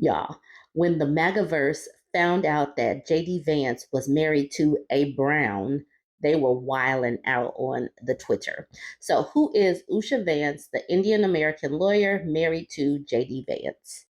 Y'all, when the MAGAverse found out that JD Vance was married to a Brown, they were wiling out on the Twitter. So, who is Usha Vance, the Indian American lawyer married to JD Vance?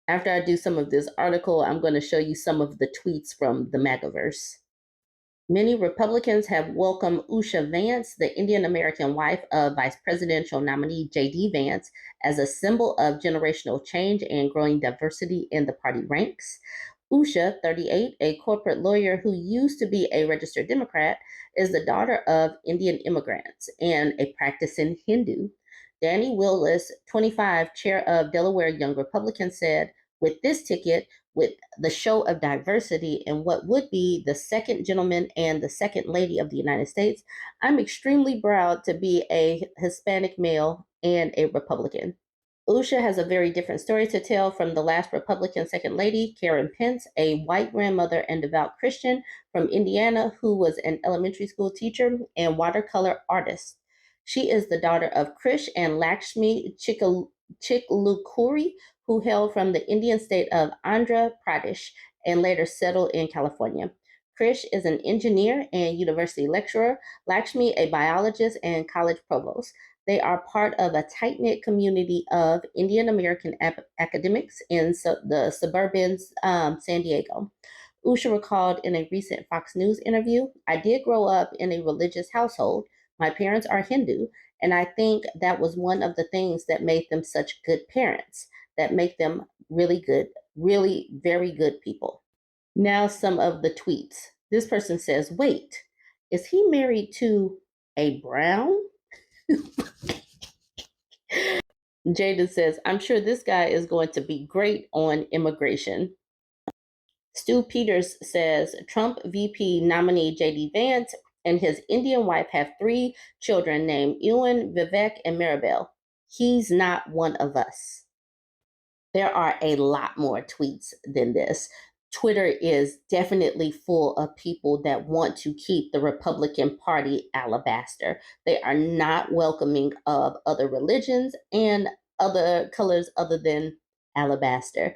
After I do some of this article, I'm going to show you some of the tweets from the MAGAverse. Many Republicans have welcomed Usha Vance, the Indian American wife of Vice Presidential nominee JD Vance, as a symbol of generational change and growing diversity in the party ranks. Usha, 38, a corporate lawyer who used to be a registered Democrat, is the daughter of Indian immigrants and a practicing Hindu. Danny Willis, 25, chair of Delaware Young Republicans, said, with this ticket, with the show of diversity in what would be the second gentleman and the second lady of the United States, I'm extremely proud to be a Hispanic male and a Republican. Usha has a very different story to tell from the last Republican second lady, Karen Pence, a white grandmother and devout Christian from Indiana who was an elementary school teacher and watercolor artist. She is the daughter of Krish and Lakshmi Chiklukuri, who hailed from the Indian state of Andhra Pradesh and later settled in California. Krish is an engineer and university lecturer, Lakshmi a biologist and college provost. They are part of a tight knit community of Indian American academics in the suburban San Diego. Usha recalled in a recent Fox News interview, I did grow up in a religious household. My parents are Hindu, and I think that was one of the things that made them such good parents, that make them really good, really very good people. Now, some of the tweets. This person says, wait, is he married to a Brown? Jada says, I'm sure this guy is going to be great on immigration. Stu Peters says, Trump VP nominee JD Vance and his Indian wife have 3 children named Ewan, Vivek, and Maribel. He's not one of us. There are a lot more tweets than this. Twitter is definitely full of people that want to keep the Republican Party alabaster. They are not welcoming of other religions and other colors other than alabaster.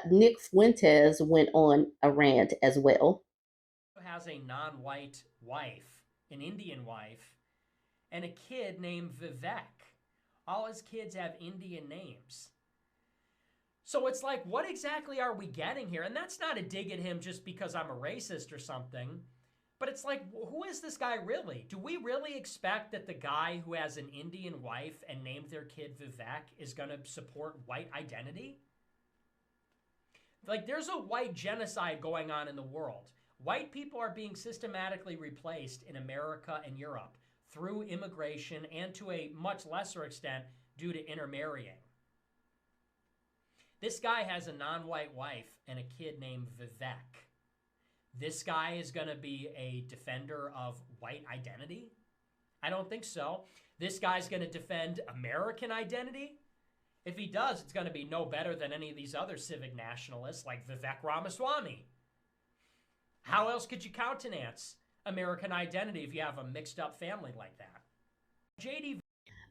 Nick Fuentes went on a rant as well. Has a non-white wife, an Indian wife, and a kid named Vivek. All his kids have Indian names. So it's like, what exactly are we getting here? And that's not a dig at him just because I'm a racist or something. But it's like, who is this guy really? Do we really expect that the guy who has an Indian wife and named their kid Vivek is going to support white identity? Like, there's a white genocide going on in the world. White people are being systematically replaced in America and Europe through immigration and to a much lesser extent due to intermarrying. This guy has a non-white wife and a kid named Vivek. This guy is going to be a defender of white identity? I don't think so. This guy's going to defend American identity? If he does, it's going to be no better than any of these other civic nationalists like Vivek Ramaswamy. How else could you countenance American identity if you have a mixed up family like that? JD.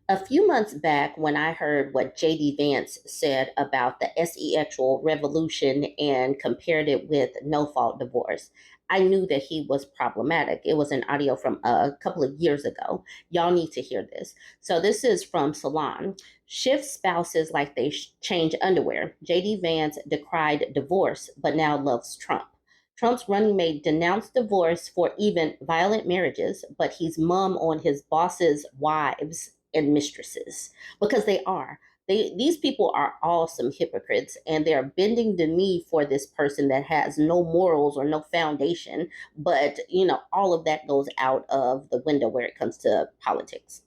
A few months back, when I heard what JD Vance said about the sexual revolution and compared it with no fault divorce, I knew that he was problematic. It was an audio from a couple of years ago. Y'all need to hear this. So, this is from Salon. Shift spouses like they change underwear. JD Vance decried divorce, but now loves Trump. Trump's running mate denounced divorce for even violent marriages, but he's mum on his boss's wives and mistresses because they are. These people are all some hypocrites and they're bending the knee for this person that has no morals or no foundation. But, all of that goes out of the window where it comes to politics.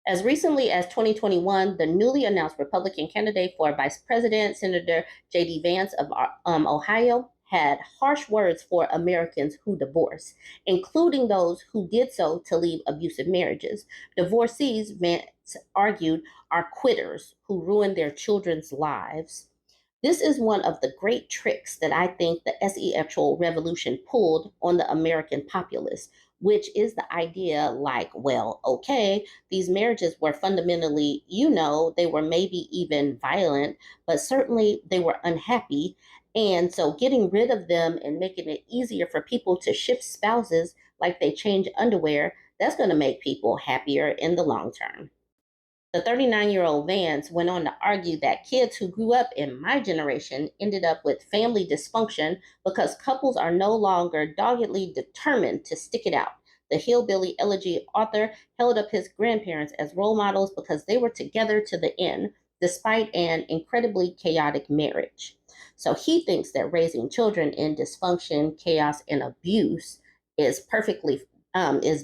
As recently as 2021, the newly announced Republican candidate for Vice President, Senator JD Vance of Ohio, had harsh words for Americans who divorce, including those who did so to leave abusive marriages. Divorcees, Vance argued, are quitters who ruin their children's lives. This is one of the great tricks that I think the sexual revolution pulled on the American populace. which is the idea like, well, okay, these marriages were fundamentally, they were maybe even violent, but certainly they were unhappy. And so getting rid of them and making it easier for people to shift spouses like they change underwear, that's going to make people happier in the long term. The 39-year-old Vance went on to argue that kids who grew up in my generation ended up with family dysfunction because couples are no longer doggedly determined to stick it out. The Hillbilly Elegy author held up his grandparents as role models because they were together to the end, despite an incredibly chaotic marriage. So he thinks that raising children in dysfunction, chaos, and abuse is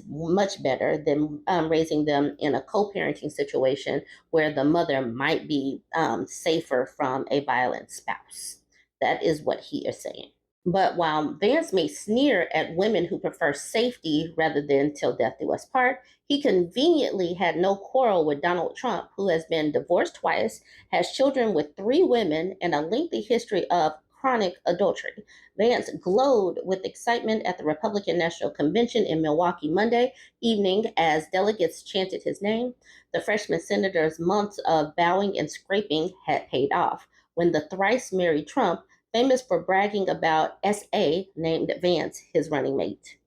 much better than raising them in a co-parenting situation where the mother might be safer from a violent spouse. That is what he is saying. But while Vance may sneer at women who prefer safety rather than till death do us part, he conveniently had no quarrel with Donald Trump, who has been divorced twice, has children with three women, and a lengthy history of chronic adultery. Vance glowed with excitement at the Republican National Convention in Milwaukee Monday evening as delegates chanted his name. The freshman senator's months of bowing and scraping had paid off when the thrice married Trump, famous for bragging about SA, named Vance his running mate.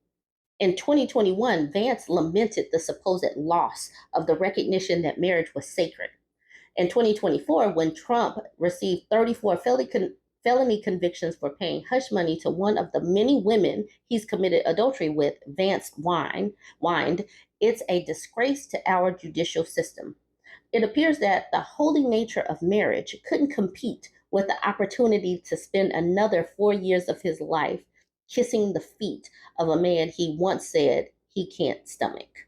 In 2021, Vance lamented the supposed loss of the recognition that marriage was sacred. In 2024, when Trump received 34 felony convictions for paying hush money to one of the many women he's committed adultery with, Vance whined, "It's a disgrace to our judicial system." It appears that the holy nature of marriage couldn't compete with the opportunity to spend another 4 years of his life kissing the feet of a man he once said he can't stomach.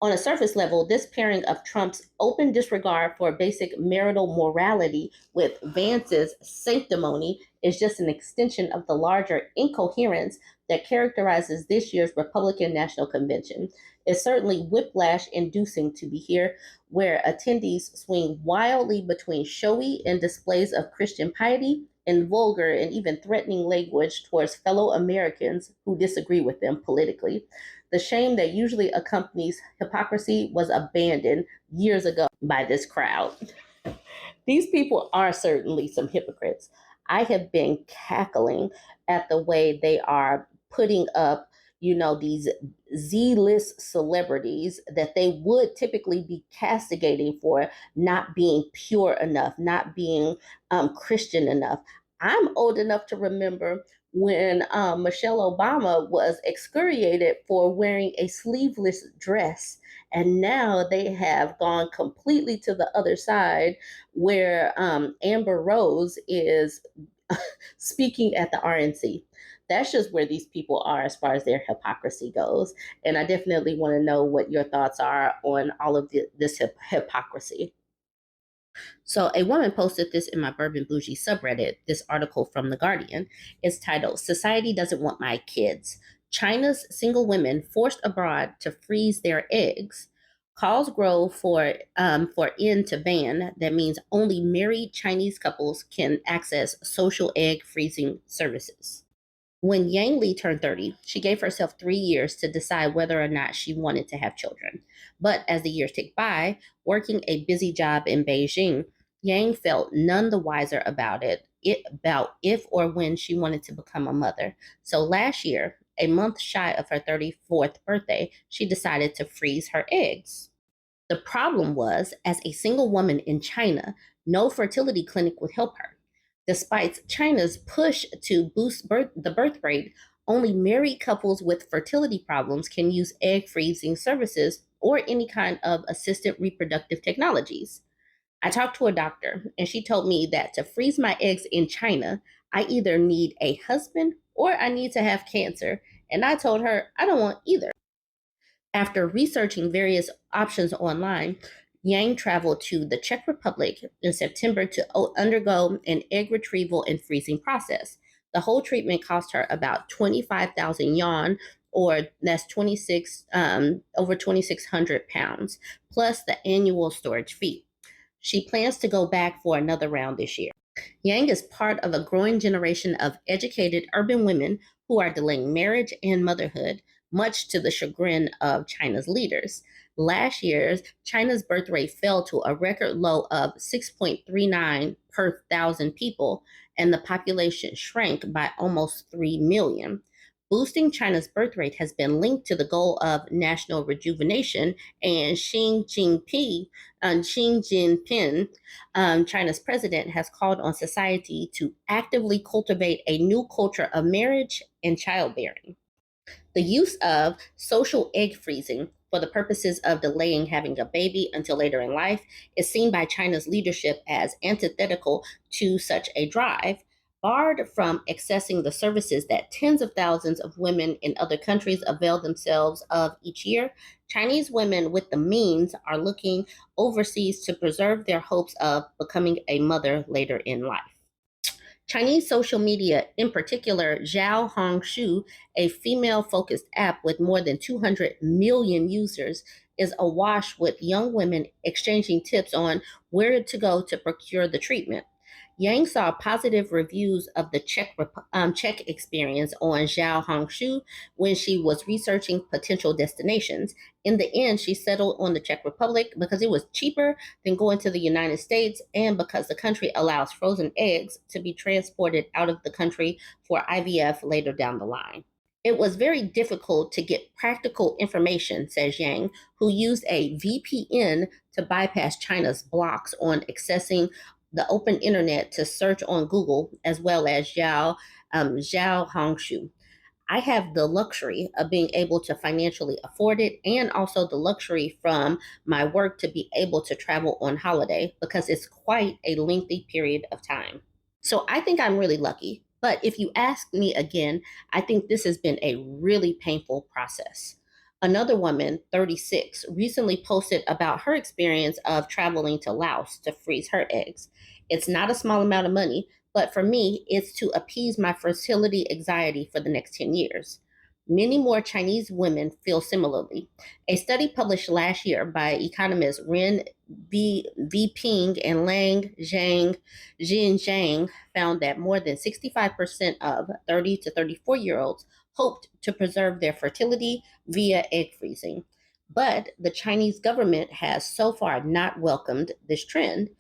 On a surface level, this pairing of Trump's open disregard for basic marital morality with Vance's sanctimony is just an extension of the larger incoherence that characterizes this year's Republican National Convention. It's certainly whiplash inducing to be here, where attendees swing wildly between showy and displays of Christian piety and vulgar and even threatening language towards fellow Americans who disagree with them politically. The shame that usually accompanies hypocrisy was abandoned years ago by this crowd. These people are certainly some hypocrites. I have been cackling at the way they are putting up, these Z-list celebrities that they would typically be castigating for not being pure enough, not being Christian enough. I'm old enough to remember when Michelle Obama was excoriated for wearing a sleeveless dress. And now they have gone completely to the other side where Amber Rose is speaking at the RNC. That's just where these people are as far as their hypocrisy goes. And I definitely want to know what your thoughts are on all of this hypocrisy. So, a woman posted this in my Bourbon Bougie subreddit, this article from The Guardian. It's titled, "Society Doesn't Want My Kids. China's single women forced abroad to freeze their eggs." Calls grow for end to ban. That means only married Chinese couples can access social egg freezing services. When Yang Li turned 30, she gave herself 3 years to decide whether or not she wanted to have children. But as the years ticked by, working a busy job in Beijing, Yang felt none the wiser about if or when she wanted to become a mother. So last year, a month shy of her 34th birthday, she decided to freeze her eggs. The problem was, as a single woman in China, no fertility clinic would help her. Despite China's push to boost the birth rate, only married couples with fertility problems can use egg freezing services or any kind of assisted reproductive technologies. I talked to a doctor, and she told me that to freeze my eggs in China, I either need a husband or I need to have cancer. And I told her I don't want either. After researching various options online, Yang traveled to the Czech Republic in September to undergo an egg retrieval and freezing process. The whole treatment cost her about 25,000 yuan, or that's 26 over 2,600 pounds, plus the annual storage fee. She plans to go back for another round this year. Yang is part of a growing generation of educated urban women who are delaying marriage and motherhood much to the chagrin of China's leaders. Last year, China's birth rate fell to a record low of 6.39 per thousand people, and the population shrank by almost 3 million. Boosting China's birth rate has been linked to the goal of national rejuvenation, and Xi Jinping, China's president, has called on society to actively cultivate a new culture of marriage and childbearing. The use of social egg freezing for the purposes of delaying having a baby until later in life is seen by China's leadership as antithetical to such a drive. Barred from accessing the services that tens of thousands of women in other countries avail themselves of each year, Chinese women with the means are looking overseas to preserve their hopes of becoming a mother later in life. Chinese social media, in particular, Zhao Hongshu, a female focused app with more than 200 million users, is awash with young women exchanging tips on where to go to procure the treatment. Yang saw positive reviews of the Czech experience on Zhao Hongshu when she was researching potential destinations. In the end, she settled on the Czech Republic because it was cheaper than going to the United States and because the country allows frozen eggs to be transported out of the country for IVF later down the line. It was very difficult to get practical information, says Yang, who used a VPN to bypass China's blocks on accessing the open internet to search on Google, as well as Zhao Hongshu. I have the luxury of being able to financially afford it and also the luxury from my work to be able to travel on holiday because it's quite a lengthy period of time. So I think I'm really lucky. But if you ask me again, I think this has been a really painful process. Another woman, 36, recently posted about her experience of traveling to Laos to freeze her eggs. It's not a small amount of money, but for me, it's to appease my fertility anxiety for the next 10 years. Many more Chinese women feel similarly. A study published last year by economists Ren V. Ping and Lang Zhang found that more than 65% of 30 to 34-year-olds hoped to preserve their fertility via egg freezing. But the Chinese government has so far not welcomed this trend.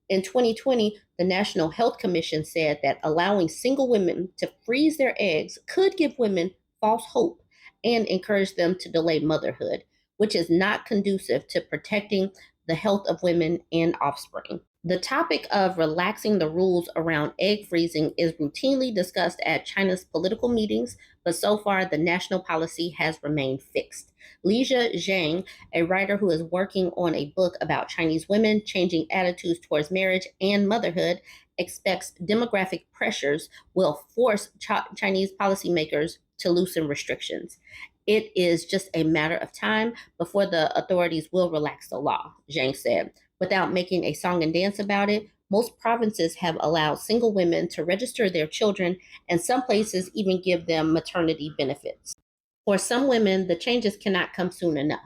In 2020, the National Health Commission said that allowing single women to freeze their eggs could give women false hope and encourage them to delay motherhood, which is not conducive to protecting the health of women and offspring. The topic of relaxing the rules around egg freezing is routinely discussed at China's political meetings, but so far the national policy has remained fixed. Lizha Zhang, a writer who is working on a book about Chinese women changing attitudes towards marriage and motherhood, expects demographic pressures will force Chinese policymakers to loosen restrictions. It is just a matter of time before the authorities will relax the law, Zhang said. Without making a song and dance about it, most provinces have allowed single women to register their children, and some places even give them maternity benefits. For some women, the changes cannot come soon enough.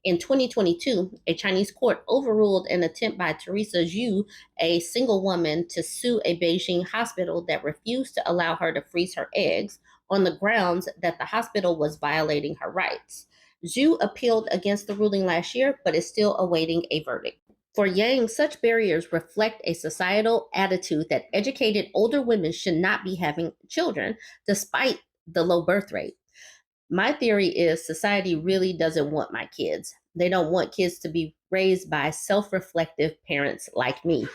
In 2022, a Chinese court overruled an attempt by Teresa Zhu, a single woman, to sue a Beijing hospital that refused to allow her to freeze her eggs on the grounds that the hospital was violating her rights. Zhu appealed against the ruling last year, but is still awaiting a verdict. For Yang, such barriers reflect a societal attitude that educated older women should not be having children, despite the low birth rate. My theory is society really doesn't want my kids. They don't want kids to be raised by self reflective parents like me.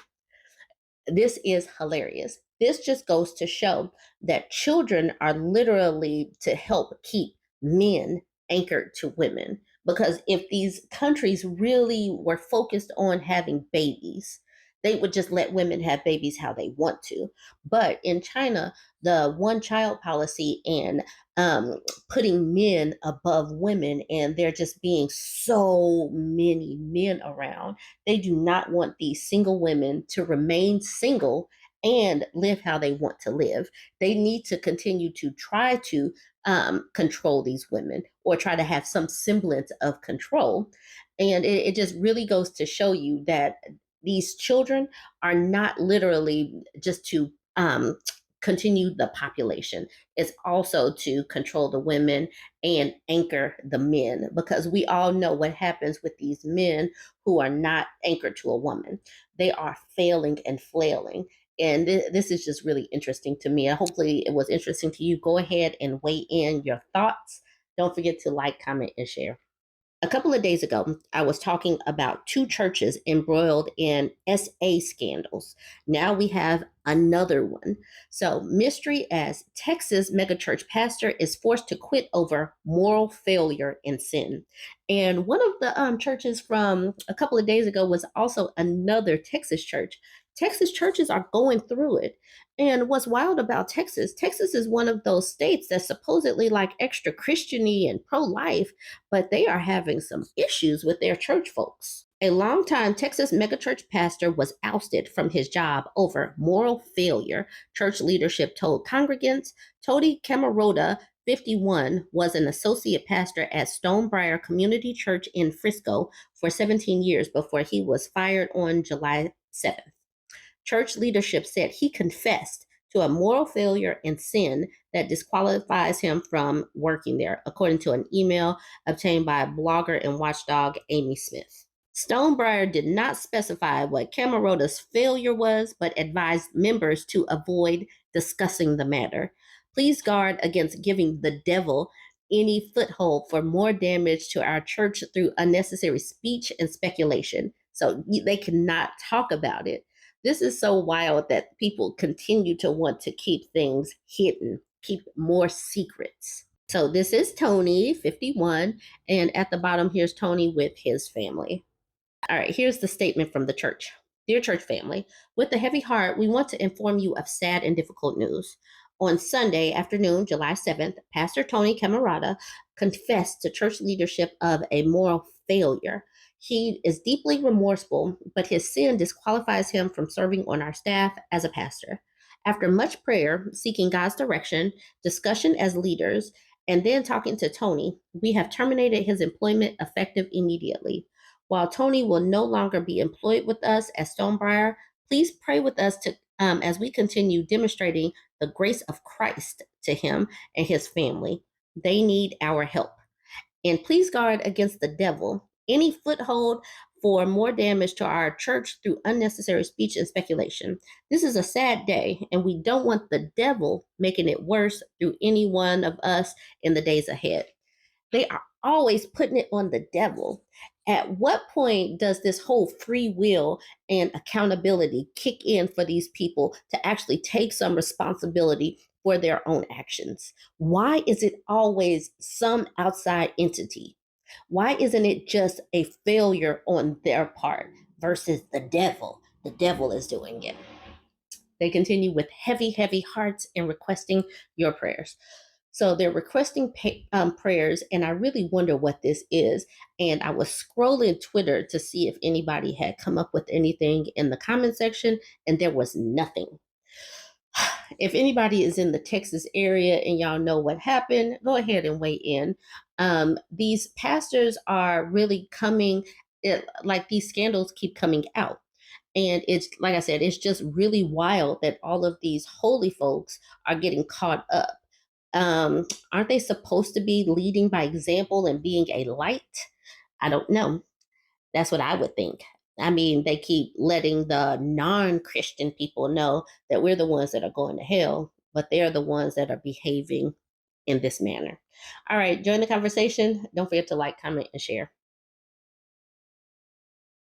This is hilarious. This just goes to show that children are literally to help keep men anchored to women. Because if these countries really were focused on having babies, they would just let women have babies how they want to. But in China, the one child policy and um, putting men above women, and there just being so many men around, they do not want these single women to remain single and live how they want to live. They need to continue to try to control these women or try to have some semblance of control. And it just really goes to show you that these children are not literally just to continue the population. It's also to control the women and anchor the men, because we all know what happens with these men who are not anchored to a woman. They are failing and flailing. And this is just really interesting to me. And hopefully, it was interesting to you. Go ahead and weigh in your thoughts. Don't forget to like, comment, and share. A couple of days ago, I was talking about two churches embroiled in SA scandals. Now we have another one. So, mystery as Texas megachurch pastor is forced to quit over moral failure and sin. And one of the churches from a couple of days ago was also another Texas church. Texas churches are going through it. And what's wild about Texas, Texas is one of those states that's supposedly like extra Christiany and pro life, but they are having some issues with their church folks. A longtime Texas megachurch pastor was ousted from his job over moral failure, church leadership told congregants. Tony Camarota, 51, was an associate pastor at Stonebriar Community Church in Frisco for 17 years before he was fired on July 7th. Church leadership said he confessed to a moral failure and sin that disqualifies him from working there, according to an email obtained by blogger and watchdog Amy Smith. Stonebriar did not specify what Camarota's failure was, but advised members to avoid discussing the matter. Please guard against giving the devil any foothold for more damage to our church through unnecessary speech and speculation. So they cannot talk about it. This is so wild that people continue to want to keep things hidden, keep more secrets. So this is Tony, 51, and at the bottom here's Tony with his family. All right, here's the statement from the church. Dear church family, with a heavy heart, we want to inform you of sad and difficult news. On Sunday afternoon, July 7th, Pastor Tony Camarada confessed to church leadership of a moral failure. He is deeply remorseful, but his sin disqualifies him from serving on our staff as a pastor. After much prayer, seeking God's direction, discussion as leaders, and then talking to Tony, we have terminated his employment effective immediately. While Tony will no longer be employed with us at Stonebriar, please pray with us as we continue demonstrating the grace of Christ to him and his family. They need our help. And please guard against the devil, any foothold for more damage to our church through unnecessary speech and speculation. This is a sad day, and we don't want the devil making it worse through any one of us in the days ahead. They are always putting it on the devil. At what point does this whole free will and accountability kick in for these people to actually take some responsibility for their own actions? Why is it always some outside entity? Why isn't it just a failure on their part versus the devil? The devil is doing it. They continue with heavy, heavy hearts and requesting your prayers. So they're requesting prayers, and I really wonder what this is. And I was scrolling Twitter to see if anybody had come up with anything in the comment section, and there was nothing. If anybody is in the Texas area and y'all know what happened, go ahead and weigh in. These pastors are really like these scandals keep coming out. And it's like I said, it's just really wild that all of these holy folks are getting caught up. Aren't they supposed to be leading by example and being a light? I don't know. That's what I would think. I mean, they keep letting the non Christian people know that we're the ones that are going to hell, but they're the ones that are behaving in this manner. All right, join the conversation. Don't forget to like, comment, and share.